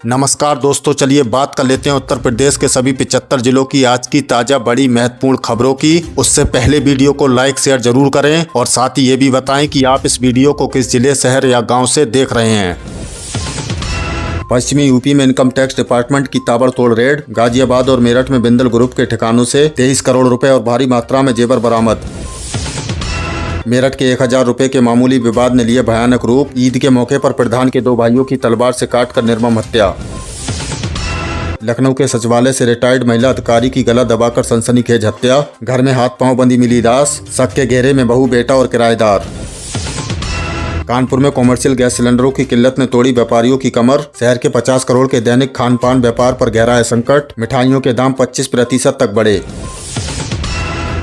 नमस्कार दोस्तों, चलिए बात कर लेते हैं उत्तर प्रदेश के सभी 75 जिलों की आज की ताज़ा बड़ी महत्वपूर्ण खबरों की। उससे पहले वीडियो को लाइक शेयर जरूर करें और साथ ही ये भी बताएं कि आप इस वीडियो को किस जिले, शहर या गांव से देख रहे हैं। पश्चिमी यूपी में इनकम टैक्स डिपार्टमेंट की ताबड़तोड़ रेड। गाजियाबाद और मेरठ में बिंदल ग्रुप के ठिकानों से 23 करोड़ रुपए और भारी मात्रा में जेवर बरामद। मेरठ के 1000 रुपए के मामूली विवाद ने लिए भयानक रूप। ईद के मौके पर प्रधान के 2 भाइयों की तलवार से काटकर निर्मम हत्या। लखनऊ के सचिवालय से रिटायर्ड महिला अधिकारी की गला दबाकर सनसनीखेज हत्या। घर में हाथ पांव बंधी मिली लाश। शक के घेरे में बहू, बेटा और किराएदार। कानपुर में कॉमर्शियल गैस सिलेंडरों की किल्लत ने तोड़ी व्यापारियों की कमर। शहर के 50 करोड़ के दैनिक खान पान व्यापार पर गहरा है संकट। मिठाइयों के दाम 25% तक बढ़े।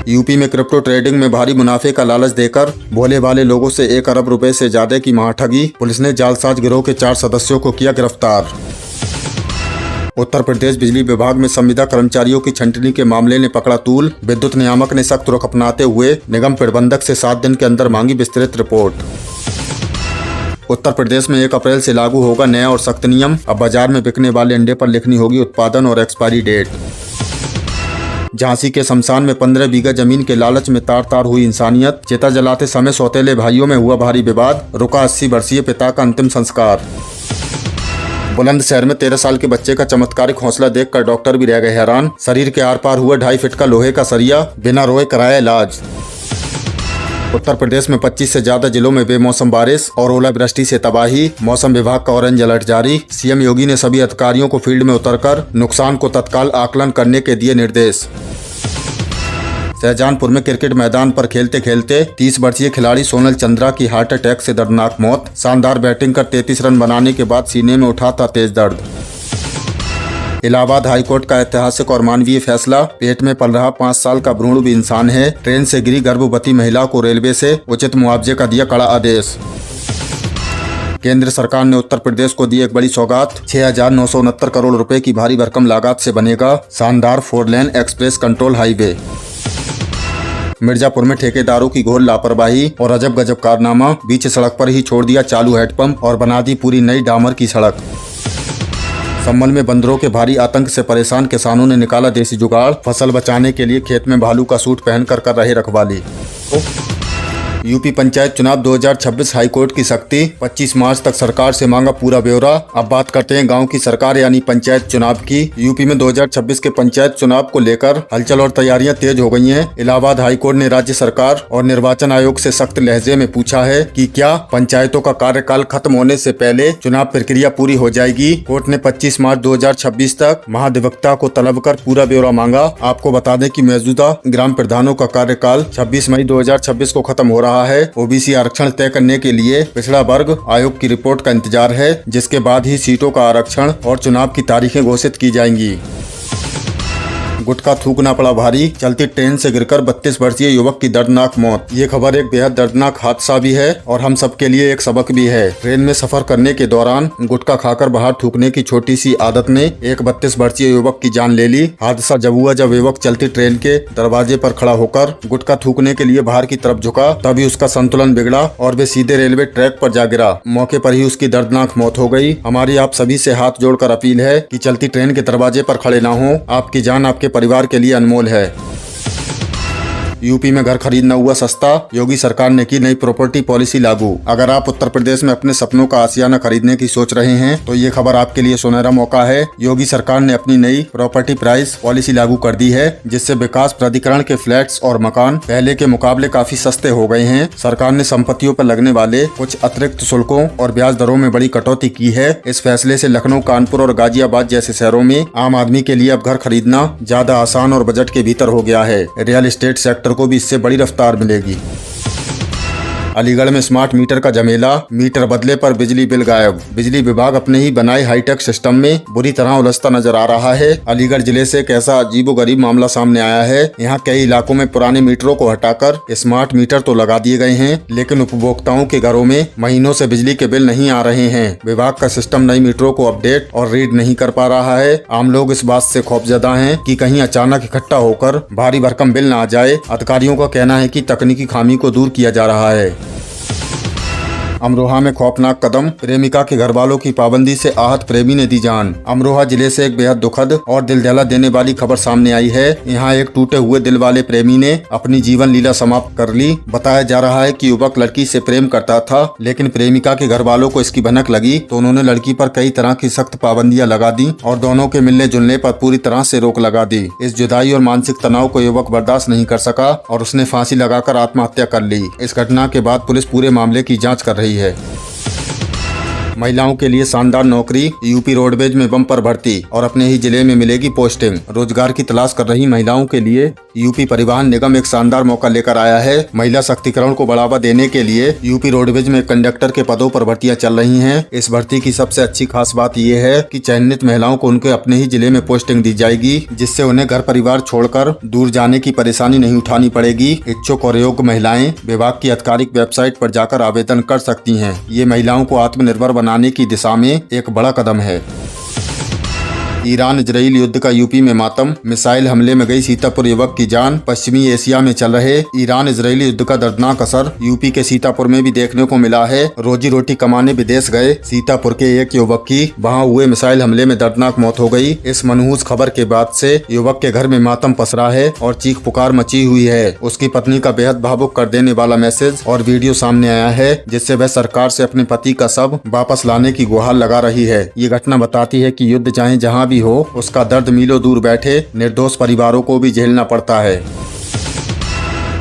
यूपी में क्रिप्टो ट्रेडिंग में भारी मुनाफे का लालच देकर भोले भाले लोगों से 1 अरब रुपए से ज्यादा की महाठगी। पुलिस ने जालसाज गिरोह के 4 सदस्यों को किया गिरफ्तार। उत्तर प्रदेश बिजली विभाग में संविदा कर्मचारियों की छंटनी के मामले ने पकड़ा तूल। विद्युत नियामक ने सख्त रुख अपनाते हुए निगम प्रबंधक से 7 दिन के अंदर मांगी विस्तृत रिपोर्ट। उत्तर प्रदेश में 1 अप्रैल से लागू होगा नया और सख्त नियम। अब बाजार में बिकने वाले अंडे पर लिखनी होगी उत्पादन और एक्सपायरी डेट। झांसी के शमशान में 15 बीघा जमीन के लालच में तार तार हुई इंसानियत। चिता जलाते समय सौतेले भाइयों में हुआ भारी विवाद। रुका 80 वर्षीय पिता का अंतिम संस्कार। बुलंदशहर में 13 साल के बच्चे का चमत्कारिक हौसला देखकर डॉक्टर भी रह गए हैरान। शरीर के आर पार हुआ 2.5 फीट का लोहे का सरिया, बिना रोए कराया इलाज। उत्तर प्रदेश में 25 से ज्यादा जिलों में बेमौसम बारिश और ओलावृष्टि से तबाही। मौसम विभाग का ऑरेंज अलर्ट जारी। सीएम योगी ने सभी अधिकारियों को फील्ड में उतरकर नुकसान को तत्काल आकलन करने के दिए निर्देश। शाहजहांपुर में क्रिकेट मैदान पर खेलते खेलते 30 वर्षीय खिलाड़ी सोनल चंद्रा की हार्ट अटैक से दर्दनाक मौत। शानदार बैटिंग कर 33 रन बनाने के बाद सीने में उठा था तेज दर्द। इलाहाबाद हाईकोर्ट का ऐतिहासिक और मानवीय फैसला। पेट में पल रहा 5 साल का भ्रूण भी इंसान है। ट्रेन से गिरी गर्भवती महिला को रेलवे से उचित मुआवजे का दिया कड़ा आदेश। केंद्र सरकार ने उत्तर प्रदेश को दी एक बड़ी सौगात। 6,969 करोड़ रुपए की भारी भरकम लागत से बनेगा शानदार 4 लेन एक्सप्रेस कंट्रोल हाईवे। मिर्जापुर में ठेकेदारों की घोर लापरवाही और अजब गजब कारनामा। बीच सड़क पर ही छोड़ दिया चालू हैंडपंप और बना दी पूरी नई डामर की सड़क। संभल में बंदरों के भारी आतंक से परेशान किसानों ने निकाला देसी जुगाड़। फसल बचाने के लिए खेत में भालू का सूट पहनकर कर रहे रखवाली। यूपी पंचायत चुनाव 2026 हाईकोर्ट की सख्ती। 25 मार्च तक सरकार से मांगा पूरा ब्यौरा। अब बात करते हैं गांव की सरकार यानी पंचायत चुनाव की। यूपी में 2026 के पंचायत चुनाव को लेकर हलचल और तैयारियां तेज हो गई हैं। इलाहाबाद हाईकोर्ट ने राज्य सरकार और निर्वाचन आयोग से सख्त लहजे में पूछा है कि क्या पंचायतों का कार्यकाल खत्म होने से पहले चुनाव प्रक्रिया पूरी हो जाएगी। कोर्ट ने 25 मार्च 2026 तक महाधिवक्ता को तलब कर पूरा ब्यौरा मांगा। आपको बता दें कि मौजूदा ग्राम प्रधानों का कार्यकाल 26 मई 2026 को खत्म हो रहा है। ओबीसी आरक्षण तय करने के लिए पिछड़ा वर्ग आयोग की रिपोर्ट का इंतजार है, जिसके बाद ही सीटों का आरक्षण और चुनाव की तारीखें घोषित की जाएंगी। गुटखा थूकना पड़ा भारी। चलती ट्रेन से गिरकर 32 वर्षीय युवक की दर्दनाक मौत। ये खबर एक बेहद दर्दनाक हादसा भी है और हम सबके लिए एक सबक भी है। ट्रेन में सफर करने के दौरान गुटखा खाकर बाहर थूकने की छोटी सी आदत ने एक 32 वर्षीय युवक की जान ले ली। हादसा जब हुआ जब युवक चलती ट्रेन के दरवाजे पर खड़ा होकर गुटखा थूकने के लिए बाहर की तरफ झुका। तभी उसका संतुलन बिगड़ा और वे सीधे रेलवे ट्रैक पर जा गिरा। मौके पर ही उसकी दर्दनाक मौत हो गई। हमारी आप सभी से हाथ जोड़कर अपील है कि चलती ट्रेन के दरवाजे पर खड़े ना हो। आपकी जान आपके परिवार के लिए अनमोल है। यूपी में घर खरीदना हुआ सस्ता। योगी सरकार ने की नई प्रॉपर्टी पॉलिसी लागू। अगर आप उत्तर प्रदेश में अपने सपनों का आशियाना खरीदने की सोच रहे हैं तो ये खबर आपके लिए सुनहरा मौका है। योगी सरकार ने अपनी नई प्रॉपर्टी प्राइस पॉलिसी लागू कर दी है, जिससे विकास प्राधिकरण के फ्लैट्स और मकान पहले के मुकाबले काफी सस्ते हो गए हैं। सरकार ने संपत्तियों पर लगने वाले कुछ अतिरिक्त शुल्कों और ब्याज दरों में बड़ी कटौती की है। इस फैसले से लखनऊ, कानपुर और गाजियाबाद जैसे शहरों में आम आदमी के लिए अब घर खरीदना ज्यादा आसान और बजट के भीतर हो गया है। रियल एस्टेट सेक्टर को भी इससे बड़ी रफ्तार मिलेगी। अलीगढ़ में स्मार्ट मीटर का झमेला। मीटर बदले पर बिजली बिल गायब। बिजली विभाग अपने ही बनाए हाईटेक सिस्टम में बुरी तरह उलझता नजर आ रहा है। अलीगढ़ जिले से एक ऐसा अजीबोगरीब मामला सामने आया है। यहाँ कई इलाकों में पुराने मीटरों को हटाकर स्मार्ट मीटर तो लगा दिए गए हैं, लेकिन उपभोक्ताओं के घरों में महीनों से बिजली के बिल नहीं आ रहे हैं। विभाग का सिस्टम नई मीटरों को अपडेट और रीड नहीं कर पा रहा है। आम लोग इस बात से खौफजदा हैं कि कहीं अचानक इकट्ठा होकर भारी भरकम बिल न आ जाए। अधिकारियों का कहना है कि तकनीकी खामी को दूर किया जा रहा है। अमरोहा में खौफनाक कदम, प्रेमिका के घर वालों की पाबंदी से आहत प्रेमी ने दी जान। अमरोहा जिले से एक बेहद दुखद और दिल दहला देने वाली खबर सामने आई है। यहाँ एक टूटे हुए दिल वाले प्रेमी ने अपनी जीवन लीला समाप्त कर ली। बताया जा रहा है कि युवक लड़की से प्रेम करता था, लेकिन प्रेमिका के घर वालों को इसकी भनक लगी तो उन्होंने लड़की पर कई तरह की सख्त पाबंदियां लगा दी और दोनों के मिलने जुलने पर पूरी तरह से रोक लगा दी। इस जुदाई और मानसिक तनाव को युवक बर्दाश्त नहीं कर सका और उसने फांसी लगाकर आत्महत्या कर ली। इस घटना के बाद पुलिस पूरे मामले की जांच कर रही है। महिलाओं के लिए शानदार नौकरी, यूपी रोडवेज में बम्पर भर्ती और अपने ही जिले में मिलेगी पोस्टिंग। रोजगार की तलाश कर रही महिलाओं के लिए यूपी परिवहन निगम एक शानदार मौका लेकर आया है। महिला शक्तिकरण को बढ़ावा देने के लिए यूपी रोडवेज में कंडक्टर के पदों पर भर्तियां चल रही हैं। इस भर्ती की सबसे अच्छी खास बात यह है कि चयनित महिलाओं को उनके अपने ही जिले में पोस्टिंग दी जाएगी, जिससे उन्हें घर परिवार छोड़कर दूर जाने की परेशानी नहीं उठानी पड़ेगी। इच्छुक और योग्य महिलाएं विभाग की आधिकारिक वेबसाइट पर जाकर आवेदन कर सकती हैं। ये महिलाओं को आत्मनिर्भर बनाने की दिशा में एक बड़ा कदम है। ईरान इजराइल युद्ध का यूपी में मातम, मिसाइल हमले में गई सीतापुर युवक की जान। पश्चिमी एशिया में चल रहे ईरान इजराइली युद्ध का दर्दनाक असर यूपी के सीतापुर में भी देखने को मिला है। रोजी रोटी कमाने विदेश गए सीतापुर के एक युवक की वहां हुए मिसाइल हमले में दर्दनाक मौत हो गई। इस मनहूस खबर के बाद से युवक के घर में मातम पसरा है और चीख पुकार मची हुई है। उसकी पत्नी का बेहद भावुक कर देने वाला मैसेज और वीडियो सामने आया है, जिससे वह सरकार से अपने पति का शव वापस लाने की गुहार लगा रही है। ये घटना बताती है कि युद्ध चाहे जहाँ भी हो, उसका दर्द मीलों दूर बैठे निर्दोष परिवारों को भी झेलना पड़ता है।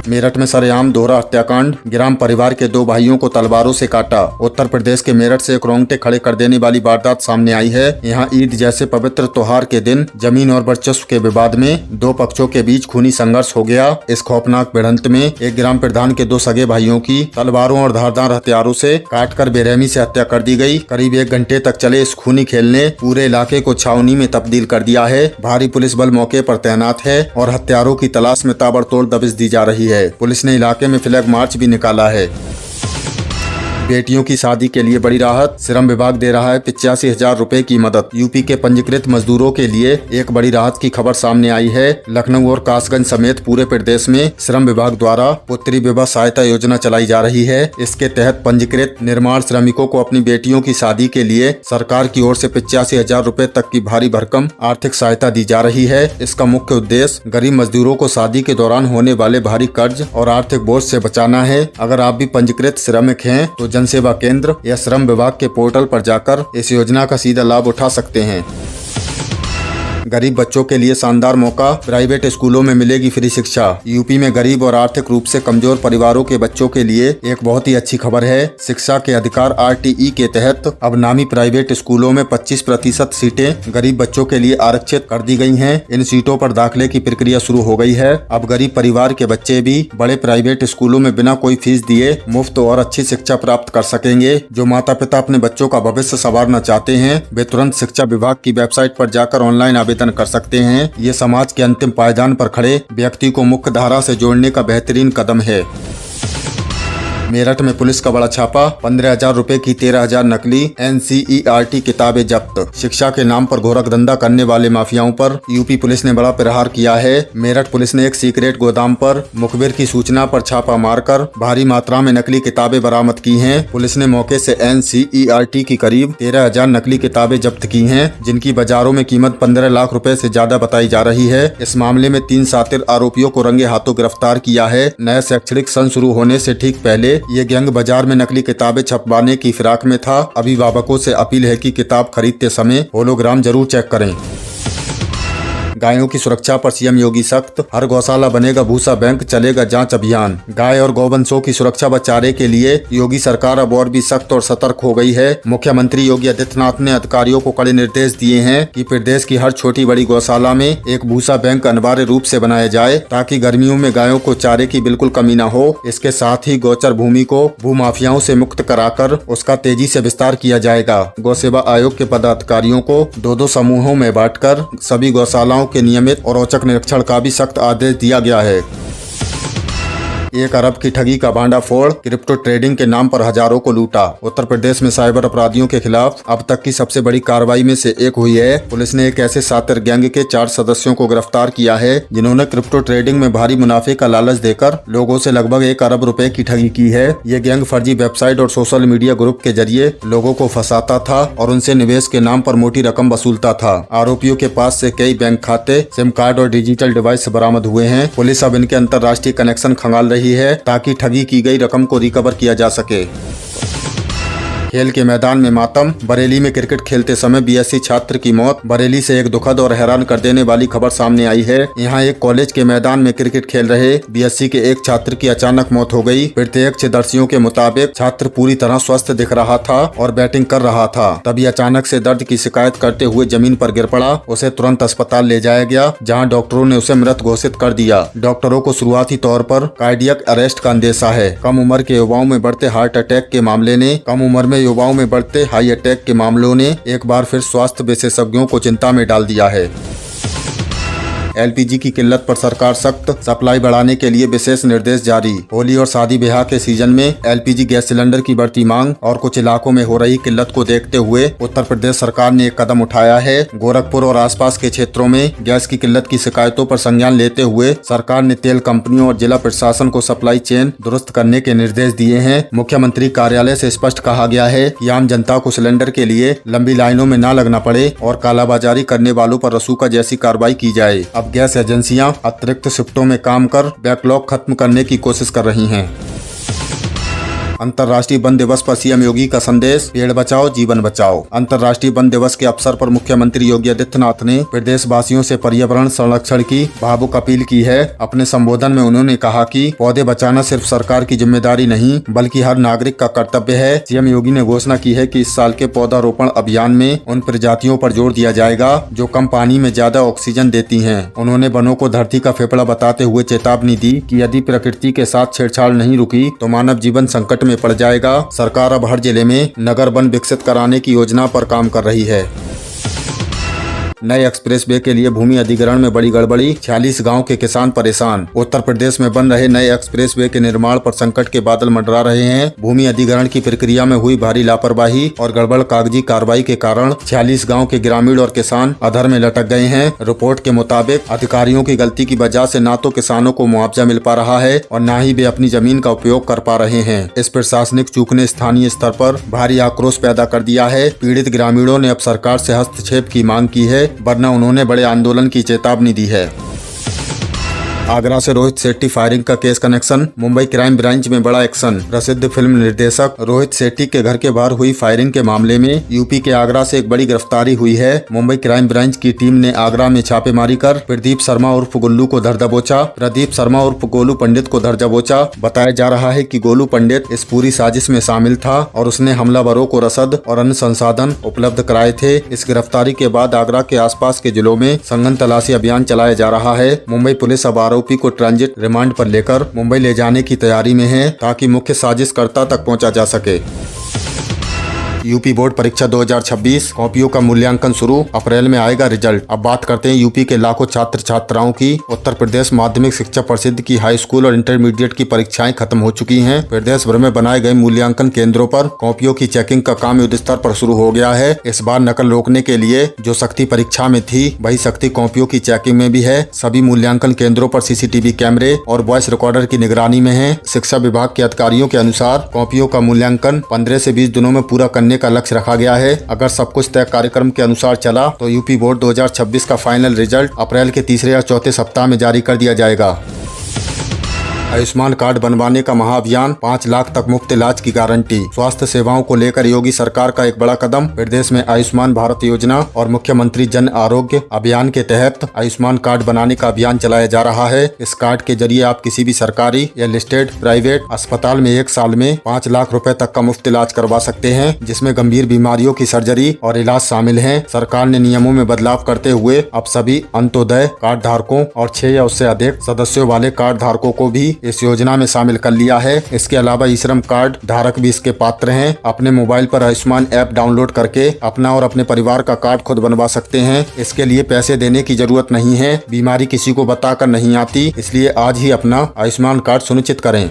मेरठ में सरेआम दोहरा हत्याकांड, ग्राम परिवार के 2 भाइयों को तलवारों से काटा। उत्तर प्रदेश के मेरठ से एक रोंगटे खड़े कर देने वाली वारदात सामने आई है। यहाँ ईद जैसे पवित्र त्योहार के दिन जमीन और वर्चस्व के विवाद में 2 पक्षों के बीच खूनी संघर्ष हो गया। इस खौफनाक भिड़ंत में एक ग्राम प्रधान के 2 सगे भाइयों की तलवारों और धारदार हथियारों से काटकर बेरहमी से हत्या कर दी गई। करीब 1 घंटे तक चले इस खूनी खेल ने पूरे इलाके को छावनी में तब्दील कर दिया है। भारी पुलिस बल मौके पर तैनात है और हत्यारों की तलाश में ताबड़तोड़ दबिश दी जा रही है। पुलिस ने इलाके में फ्लैग मार्च भी निकाला है। बेटियों की शादी के लिए बड़ी राहत, श्रम विभाग दे रहा है 85,000 रुपए की मदद। यूपी के पंजीकृत मजदूरों के लिए एक बड़ी राहत की खबर सामने आई है। लखनऊ और कासगंज समेत पूरे प्रदेश में श्रम विभाग द्वारा पुत्री विवाह सहायता योजना चलाई जा रही है। इसके तहत पंजीकृत निर्माण श्रमिकों को अपनी बेटियों की शादी के लिए सरकार की ओर से 85,000 रुपए तक की भारी भरकम आर्थिक सहायता दी जा रही है। इसका मुख्य उद्देश्य गरीब मजदूरों को शादी के दौरान होने वाले भारी कर्ज और आर्थिक बोझ से बचाना है। अगर आप भी पंजीकृत श्रमिक हैं तो जनसेवा केंद्र या श्रम विभाग के पोर्टल पर जाकर इस योजना का सीधा लाभ उठा सकते हैं। गरीब बच्चों के लिए शानदार मौका, प्राइवेट स्कूलों में मिलेगी फ्री शिक्षा। यूपी में गरीब और आर्थिक रूप से कमजोर परिवारों के बच्चों के लिए एक बहुत ही अच्छी खबर है। शिक्षा के अधिकार RTE के तहत अब नामी प्राइवेट स्कूलों में 25% सीटें गरीब बच्चों के लिए आरक्षित कर दी गई हैं। इन सीटों पर दाखिले की प्रक्रिया शुरू हो गई है। अब गरीब परिवार के बच्चे भी बड़े प्राइवेट स्कूलों में बिना कोई फीस दिए मुफ्त और अच्छी शिक्षा प्राप्त कर सकेंगे। जो माता पिता अपने बच्चों का भविष्य संवारना चाहते हैं वे तुरंत शिक्षा विभाग की वेबसाइट पर जाकर ऑनलाइन आवेदन कर सकते हैं। ये समाज के अंतिम पायदान पर खड़े व्यक्ति को मुख्य धारा से जोड़ने का बेहतरीन कदम है। मेरठ में पुलिस का बड़ा छापा, 15,000 रुपए की 13,000 नकली NCERT किताबें जब्त। शिक्षा के नाम पर घोरक धंधा करने वाले माफियाओं पर यूपी पुलिस ने बड़ा प्रहार किया है। मेरठ पुलिस ने एक सीक्रेट गोदाम पर मुखबिर की सूचना पर छापा मारकर भारी मात्रा में नकली किताबें बरामद की हैं। पुलिस ने मौके से NCERT की करीब 13,000 नकली किताबें जब्त की हैं, जिनकी बाजारों में कीमत 15 लाख रुपए से ज्यादा बताई जा रही है। इस मामले में 3 शातिर आरोपियों को रंगे हाथों गिरफ्तार किया है। नया शैक्षणिक सत्र शुरू होने से ठीक पहले ये गैंग बाजार में नकली किताबें छपवाने की फिराक में था। अभिभावकों से अपील है कि किताब खरीदते समय होलोग्राम जरूर चेक करें। गायों की सुरक्षा पर सीएम योगी सख्त, हर गौशाला बनेगा भूसा बैंक, चलेगा जांच अभियान। गाय और गौवंशों की सुरक्षा व चारे के लिए योगी सरकार अब और भी सख्त और सतर्क हो गई है। मुख्यमंत्री योगी आदित्यनाथ ने अधिकारियों को कड़े निर्देश दिए हैं कि प्रदेश की हर छोटी बड़ी गौशाला में एक भूसा बैंक अनिवार्य रूप से बनाया जाए, ताकि गर्मियों में गायों को चारे की बिल्कुल कमी न हो। इसके साथ ही गोचर भूमि को भूमाफियाओं से मुक्त कराकर उसका तेजी से विस्तार किया जाएगा। गौ सेवा आयोग के पदाधिकारियों को 2-2 समूहों में बांटकर सभी गौशालाओं के नियमित और औचक निरीक्षण का भी सख्त आदेश दिया गया है। 1 अरब की ठगी का भांडाफोड़, क्रिप्टो ट्रेडिंग के नाम पर हजारों को लूटा। उत्तर प्रदेश में साइबर अपराधियों के खिलाफ अब तक की सबसे बड़ी कार्रवाई में से एक हुई है। पुलिस ने एक ऐसे शातिर गैंग के 4 सदस्यों को गिरफ्तार किया है जिन्होंने क्रिप्टो ट्रेडिंग में भारी मुनाफे का लालच देकर लोगों से लगभग 1 अरब रुपए की ठगी की है। ये गैंग फर्जी वेबसाइट और सोशल मीडिया ग्रुप के जरिए लोगों को फंसाता था और उनसे निवेश के नाम पर मोटी रकम वसूलता था। आरोपियों के पास से कई बैंक खाते, सिम कार्ड और डिजिटल डिवाइस बरामद हुए हैं। पुलिस अब इनके अंतर्राष्ट्रीय कनेक्शन खंगाल रही है ताकि ठगी की गई रकम को रिकवर किया जा सके। खेल के मैदान में मातम, बरेली में क्रिकेट खेलते समय बीएससी छात्र की मौत। बरेली से एक दुखद और हैरान कर देने वाली खबर सामने आई है। यहां एक कॉलेज के मैदान में क्रिकेट खेल रहे बीएससी के एक छात्र की अचानक मौत हो गई। प्रत्यक्षदर्शियों के मुताबिक छात्र पूरी तरह स्वस्थ दिख रहा था और बैटिंग कर रहा था, तभी अचानक से दर्द की शिकायत करते हुए जमीन पर गिर पड़ा। उसे तुरंत अस्पताल ले जाया गया, जहाँ डॉक्टरों ने उसे मृत घोषित कर दिया। डॉक्टरों को शुरुआती तौर पर कार्डियक अरेस्ट का अंदेशा है। कम उम्र के युवाओं में बढ़ते हार्ट अटैक के मामले ने कम उम्र में युवाओं में बढ़ते हाई अटैक के मामलों ने एक बार फिर स्वास्थ्य विशेषज्ञों को चिंता में डाल दिया है। एलपीजी की किल्लत पर सरकार सख्त, सप्लाई बढ़ाने के लिए विशेष निर्देश जारी। होली और शादी ब्याह के सीजन में एलपीजी गैस सिलेंडर की बढ़ती मांग और कुछ इलाकों में हो रही किल्लत को देखते हुए उत्तर प्रदेश सरकार ने एक कदम उठाया है। गोरखपुर और आसपास के क्षेत्रों में गैस की किल्लत की शिकायतों पर संज्ञान लेते हुए सरकार ने तेल कंपनियों और जिला प्रशासन को सप्लाई चेन दुरुस्त करने के निर्देश दिए हैं। मुख्यमंत्री कार्यालय से स्पष्ट कहा गया है कि आम जनता को सिलेंडर के लिए लंबी लाइनों में न लगना पड़े और कालाबाजारी करने वालों पर रसूखा जैसी कार्रवाई की जाए। अब गैस एजेंसियां अतिरिक्त शिफ्टों में काम कर बैकलॉग खत्म करने की कोशिश कर रही हैं। अंतर्राष्ट्रीय वन दिवस पर सीएम योगी का संदेश, पेड़ बचाओ जीवन बचाओ। अंतर्राष्ट्रीय वन दिवस के अवसर पर मुख्यमंत्री योगी आदित्यनाथ ने प्रदेश वासियों से पर्यावरण संरक्षण की भावुक अपील की है। अपने संबोधन में उन्होंने कहा कि पौधे बचाना सिर्फ सरकार की जिम्मेदारी नहीं बल्कि हर नागरिक का कर्तव्य है। सीएम योगी ने घोषणा की है कि इस साल के पौधारोपण अभियान में उन प्रजातियों पर जोर दिया जाएगा जो कम पानी में ज्यादा ऑक्सीजन देती हैं। उन्होंने वनों को धरती का फेफड़ा बताते हुए चेतावनी दी कि यदि प्रकृति के साथ छेड़छाड़ नहीं रुकी तो मानव जीवन संकट में पड़ जाएगा। सरकार अब हर जिले में नगर वन विकसित कराने की योजना पर काम कर रही है। नए एक्सप्रेसवे के लिए भूमि अधिग्रहण में बड़ी गड़बड़ी, 46 गांव के किसान परेशान। उत्तर प्रदेश में बन रहे नए एक्सप्रेसवे के निर्माण पर संकट के बादल मंडरा रहे हैं। भूमि अधिग्रहण की प्रक्रिया में हुई भारी लापरवाही और गड़बड़ कागजी कार्रवाई के कारण 46 गांव के ग्रामीण और किसान अधर में लटक गए हैं। रिपोर्ट के मुताबिक अधिकारियों की गलती की वजह से न तो किसानों को मुआवजा मिल पा रहा है और न ही वे अपनी जमीन का उपयोग कर पा रहे हैं। इस प्रशासनिक चूक ने स्थानीय स्तर पर भारी आक्रोश पैदा कर दिया है। पीड़ित ग्रामीणों ने अब सरकार से हस्तक्षेप की मांग की है, वरना उन्होंने बड़े आंदोलन की चेतावनी दी है। आगरा से रोहित शेट्टी फायरिंग का case connection, Mumbai crime branch में बड़ा एक्शन। प्रसिद्ध फिल्म निर्देशक रोहित शेट्टी के घर के बाहर हुई फायरिंग के मामले में यूपी के आगरा से एक बड़ी गिरफ्तारी हुई है। मुंबई क्राइम ब्रांच की टीम ने आगरा में छापेमारी कर प्रदीप शर्मा उर्फ गुल्लू को धर दबोचा। प्रदीप शर्मा उर्फ गोलू पंडित को धर दबोचा। बताया जा रहा है कि गोलू पंडित इस पूरी साजिश में शामिल था और उसने हमलावरों को रसद और अन्य संसाधन उपलब्ध कराए थे। इस गिरफ्तारी के बाद आगरा के आसपास के जिलों में सघन तलाशी अभियान चलाया जा रहा है। मुंबई पुलिस अब आरोपी को ट्रांजिट रिमांड पर लेकर मुंबई ले जाने की तैयारी में है ताकि मुख्य साजिशकर्ता तक पहुंचा जा सके। यूपी बोर्ड परीक्षा 2026 कॉपियों का मूल्यांकन शुरू, अप्रैल में आएगा रिजल्ट। अब बात करते हैं यूपी के लाखों छात्र छात्राओं की। उत्तर प्रदेश माध्यमिक शिक्षा परिषद की हाई स्कूल और इंटरमीडिएट की परीक्षाएं खत्म हो चुकी हैं। प्रदेश भर में बनाए गए मूल्यांकन केंद्रों पर कॉपियों की चेकिंग का काम युद्ध स्तर पर शुरू हो गया है। इस बार नकल रोकने के लिए जो सख्ती परीक्षा में थी वही सख्ती कॉपियों की चेकिंग में भी है। सभी मूल्यांकन केंद्रों पर सीसीटीवी कैमरे और वॉइस रिकॉर्डर की निगरानी में है। शिक्षा विभाग के अधिकारियों के अनुसार कॉपियों का मूल्यांकन 15 से 20 दिनों में पूरा करने का लक्ष्य रखा गया है। अगर सब कुछ तय कार्यक्रम के अनुसार चला तो यूपी बोर्ड 2026 का फाइनल रिजल्ट अप्रैल के तीसरे या चौथे सप्ताह में जारी कर दिया जाएगा। आयुष्मान कार्ड बनवाने का महाअभियान, 5 लाख तक मुफ्त इलाज की गारंटी। स्वास्थ्य सेवाओं को लेकर योगी सरकार का एक बड़ा कदम। प्रदेश में आयुष्मान भारत योजना और मुख्यमंत्री जन आरोग्य अभियान के तहत आयुष्मान कार्ड बनाने का अभियान चलाया जा रहा है। इस कार्ड के जरिए आप किसी भी सरकारी या लिस्टेड प्राइवेट अस्पताल में 1 साल में 5 लाख रुपए तक का मुफ्त इलाज करवा सकते हैं, जिसमें गंभीर बीमारियों की सर्जरी और इलाज शामिल है। सरकार ने नियमों में बदलाव करते हुए अब सभी अंत्योदय कार्ड धारकों और 6 या उससे अधिक सदस्यों वाले कार्ड धारकों को भी इस योजना में शामिल कर लिया है। इसके अलावा ई श्रम कार्ड धारक भी इसके पात्र हैं। अपने मोबाइल पर आयुष्मान ऐप डाउनलोड करके अपना और अपने परिवार का कार्ड खुद बनवा सकते हैं। इसके लिए पैसे देने की जरूरत नहीं है। बीमारी किसी को बताकर नहीं आती, इसलिए आज ही अपना आयुष्मान कार्ड सुनिश्चित करें।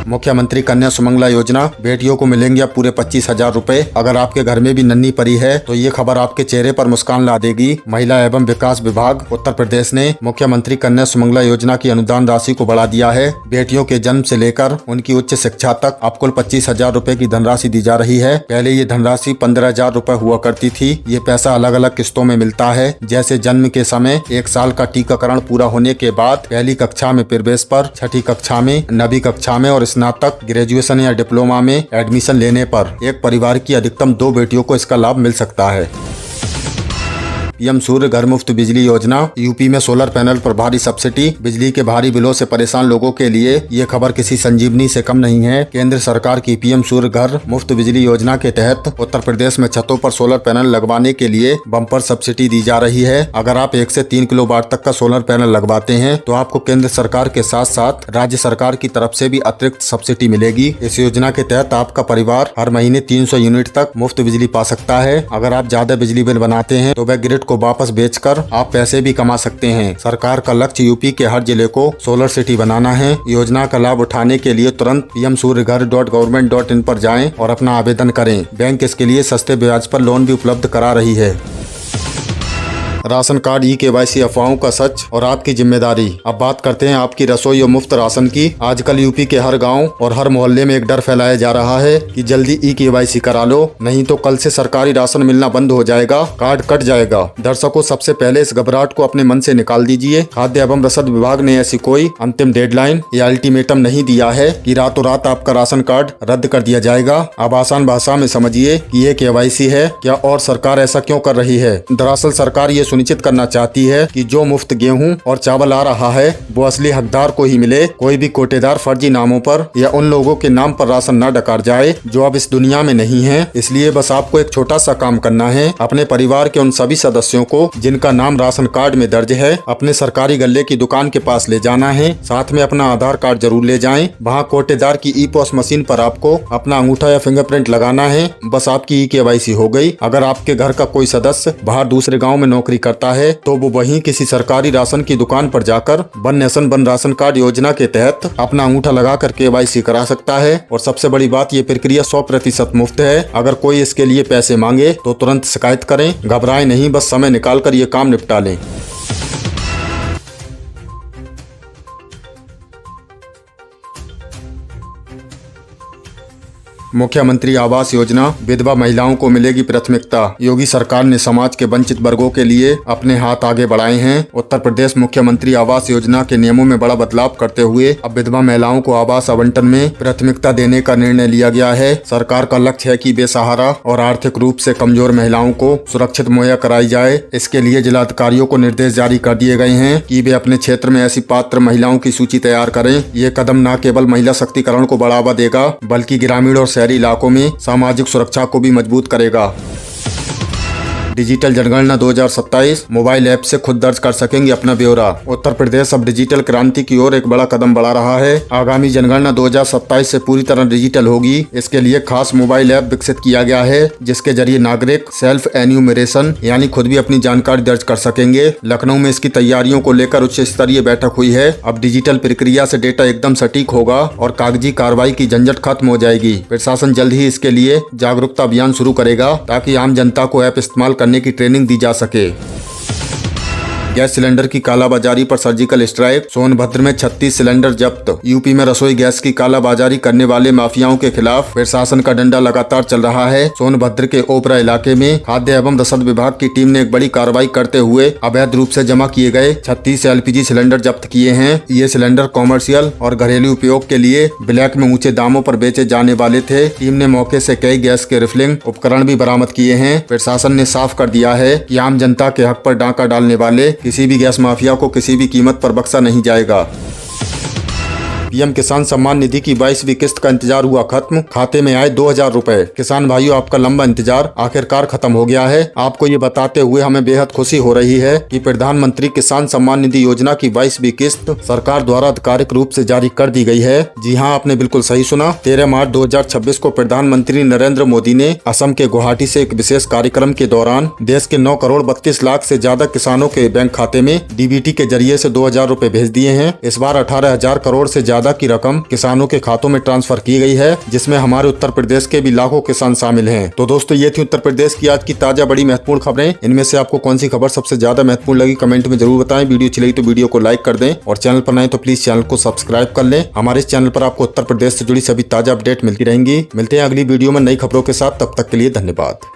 मुख्यमंत्री कन्या सुमंगला योजना, बेटियों को मिलेंगे अब पूरे 25,000 रुपए। अगर आपके घर में भी नन्ही परी है तो ये खबर आपके चेहरे पर मुस्कान ला देगी। महिला एवं विकास विभाग उत्तर प्रदेश ने मुख्यमंत्री कन्या सुमंगला योजना की अनुदान राशि को बढ़ा दिया है। बेटियों के जन्म से लेकर उनकी उच्च शिक्षा तक अब कुल 25,000 रुपए की धनराशि दी जा रही है। पहले ये धनराशि 15,000 रुपए हुआ करती थी। ये पैसा अलग अलग किस्तों में मिलता है, जैसे जन्म के समय, 1 साल का टीकाकरण पूरा होने के बाद, पहली कक्षा में प्रवेश पर, छठी कक्षा में, 9वीं कक्षा में और स्नातक, ग्रेजुएशन या डिप्लोमा में एडमिशन लेने पर एक परिवार की अधिकतम 2 बेटियों को इसका लाभ मिल सकता है। पीएम सूर्य घर मुफ्त बिजली योजना, यूपी में सोलर पैनल पर भारी सब्सिडी। बिजली के भारी बिलों से परेशान लोगों के लिए ये खबर किसी संजीवनी से कम नहीं है। केंद्र सरकार की पीएम सूर्य घर मुफ्त बिजली योजना के तहत उत्तर प्रदेश में छतों पर सोलर पैनल लगवाने के लिए बम्पर सब्सिडी दी जा रही है। अगर आप 1 से 3 किलोवाट तक का सोलर पैनल लगवाते हैं तो आपको केंद्र सरकार के साथ साथ राज्य सरकार की तरफ से भी अतिरिक्त सब्सिडी मिलेगी। इस योजना के तहत आपका परिवार हर महीने 300 यूनिट तक मुफ्त बिजली पा सकता है। अगर आप ज्यादा बिजली बिल बनाते हैं तो वह ग्रिड को वापस बेचकर आप पैसे भी कमा सकते हैं। सरकार का लक्ष्य यूपी के हर जिले को सोलर सिटी बनाना है। योजना का लाभ उठाने के लिए तुरंत pmsuryaghar.government.in पर जाएं और अपना आवेदन करें। बैंक इसके लिए सस्ते ब्याज पर लोन भी उपलब्ध करा रही है। राशन कार्ड ई-KYC अफवाहों का सच और आपकी जिम्मेदारी। अब बात करते हैं आपकी रसोई और मुफ्त राशन की। आजकल यूपी के हर गांव और हर मोहल्ले में एक डर फैलाया जा रहा है कि जल्दी ई-KYC करा लो, नहीं तो कल से सरकारी राशन मिलना बंद हो जाएगा, कार्ड कट जाएगा। दर्शकों, सबसे पहले इस घबराहट को अपने मन से निकाल दीजिए। खाद्य एवं रसद विभाग ने ऐसी कोई अंतिम डेडलाइन या अल्टीमेटम नहीं दिया है कि रातों रात आपका राशन कार्ड रद्द कर दिया जाएगा। अब आसान भाषा में समझिए कि ये KYC है क्या और सरकार ऐसा क्यों कर रही है। दरअसल सरकार ये सुनिश्चित करना चाहती है कि जो मुफ्त गेहूं और चावल आ रहा है वो असली हकदार को ही मिले। कोई भी कोटेदार फर्जी नामों पर या उन लोगों के नाम पर राशन न डकार जाए जो अब इस दुनिया में नहीं है। इसलिए बस आपको एक छोटा सा काम करना है। अपने परिवार के उन सभी सदस्यों को जिनका नाम राशन कार्ड में दर्ज है अपने सरकारी गल्ले की दुकान के पास ले जाना है। साथ में अपना आधार कार्ड जरूर ले जाएं। वहाँ कोटेदार की ई-POS मशीन पर आपको अपना अंगूठा या फिंगरप्रिंट लगाना है। बस आपकी ई-KYC हो गई। अगर आपके घर का कोई सदस्य बाहर दूसरे गाँव में नौकरी करता है तो वो वहीं किसी सरकारी राशन की दुकान पर जाकर one nation one ration card योजना के तहत अपना अंगूठा लगाकर KYC करा सकता है। और सबसे बड़ी बात, ये प्रक्रिया 100% मुफ्त है। अगर कोई इसके लिए पैसे मांगे तो तुरंत शिकायत करें, घबराएं नहीं, बस समय निकालकर ये काम निपटा लें। मुख्यमंत्री आवास योजना, विधवा महिलाओं को मिलेगी प्राथमिकता। योगी सरकार ने समाज के वंचित वर्गों के लिए अपने हाथ आगे बढ़ाए हैं। उत्तर प्रदेश मुख्यमंत्री आवास योजना के नियमों में बड़ा बदलाव करते हुए अब विधवा महिलाओं को आवास आवंटन में प्राथमिकता देने का निर्णय लिया गया है। सरकार का लक्ष्य है कि बेसहारा और आर्थिक रूप से कमजोर महिलाओं को सुरक्षित मुहैया कराई जाए। इसके लिए जिलाधिकारियों को निर्देश जारी कर दिए गए हैं कि वे अपने क्षेत्र में ऐसी पात्र महिलाओं की सूची तैयार करें। ये कदम न केवल महिला शक्तिकरण को बढ़ावा देगा बल्कि ग्रामीण और शहरी इलाकों में सामाजिक सुरक्षा को भी मजबूत करेगा। डिजिटल जनगणना 2027 मोबाइल ऐप से खुद दर्ज कर सकेंगे अपना ब्यौरा। उत्तर प्रदेश अब डिजिटल क्रांति की ओर एक बड़ा कदम बढ़ा रहा है। आगामी जनगणना 2027 से पूरी तरह डिजिटल होगी। इसके लिए खास मोबाइल ऐप विकसित किया गया है जिसके जरिए नागरिक सेल्फ एन्यूमरेशन यानी खुद भी अपनी जानकारी दर्ज कर सकेंगे। लखनऊ में इसकी तैयारियों को लेकर उच्च स्तरीय बैठक हुई है। अब डिजिटल प्रक्रिया से डेटा एकदम सटीक होगा और कागजी कार्रवाई की झंझट खत्म हो जाएगी। प्रशासन जल्द ही इसके लिए जागरूकता अभियान शुरू करेगा ताकि आम जनता को ऐप इस्तेमाल करने की ट्रेनिंग दी जा सके। गैस सिलेंडर की कालाबाजारी पर सर्जिकल स्ट्राइक, सोनभद्र में 36 सिलेंडर जब्त। यूपी में रसोई गैस की कालाबाजारी करने वाले माफियाओं के खिलाफ प्रशासन का डंडा लगातार चल रहा है। सोनभद्र के ओपरा इलाके में खाद्य एवं रसद विभाग की टीम ने एक बड़ी कार्रवाई करते हुए अवैध रूप से जमा किए गए 36 LPG सिलेंडर जब्त किए हैं। ये सिलेंडर कॉमर्शियल और घरेलू उपयोग के लिए ब्लैक में ऊंचे दामों पर बेचे जाने वाले थे। टीम ने मौके से कई गैस के रिफिलिंग उपकरण भी बरामद किए हैं। प्रशासन ने साफ कर दिया है कि आम जनता के हक पर डाका डालने वाले किसी भी गैस माफिया को किसी भी कीमत पर बख्शा नहीं जाएगा। पीएम किसान सम्मान निधि की 22वीं किस्त का इंतजार हुआ खत्म, खाते में आए 2000 रुपए। किसान भाइयों, आपका लंबा इंतजार आखिरकार खत्म हो गया है। आपको ये बताते हुए हमें बेहद खुशी हो रही है कि प्रधानमंत्री किसान सम्मान निधि योजना की 22वीं किस्त सरकार द्वारा आधिकारिक रूप से जारी कर दी गई है। जी हाँ, आपने बिल्कुल सही सुना। 13 मार्च 2026 को प्रधानमंत्री नरेंद्र मोदी ने असम के गुवाहाटी से एक विशेष कार्यक्रम के दौरान देश के 9 करोड़ 32 लाख से ज्यादा किसानों के बैंक खाते में डीबीटी के जरिए से 2000 रुपए भेज दिए हैं। इस बार 18,000 करोड़ से ज्यादा की रकम किसानों के खातों में ट्रांसफर की गई है, जिसमें हमारे उत्तर प्रदेश के भी लाखों किसान शामिल हैं। तो दोस्तों, ये थी उत्तर प्रदेश की आज की ताजा बड़ी महत्वपूर्ण खबरें। इनमें से आपको कौन सी खबर सबसे ज्यादा महत्वपूर्ण लगी, कमेंट में जरूर बताएं। वीडियो अच्छी लगी तो वीडियो को लाइक कर दें और चैनल पर नए तो प्लीज चैनल को सब्सक्राइब कर लें। हमारे इस चैनल पर आपको उत्तर प्रदेश से जुड़ी सभी ताजा अपडेट मिलती रहेंगी। मिलते हैं अगली वीडियो में नई खबरों के साथ, तब तक के लिए धन्यवाद।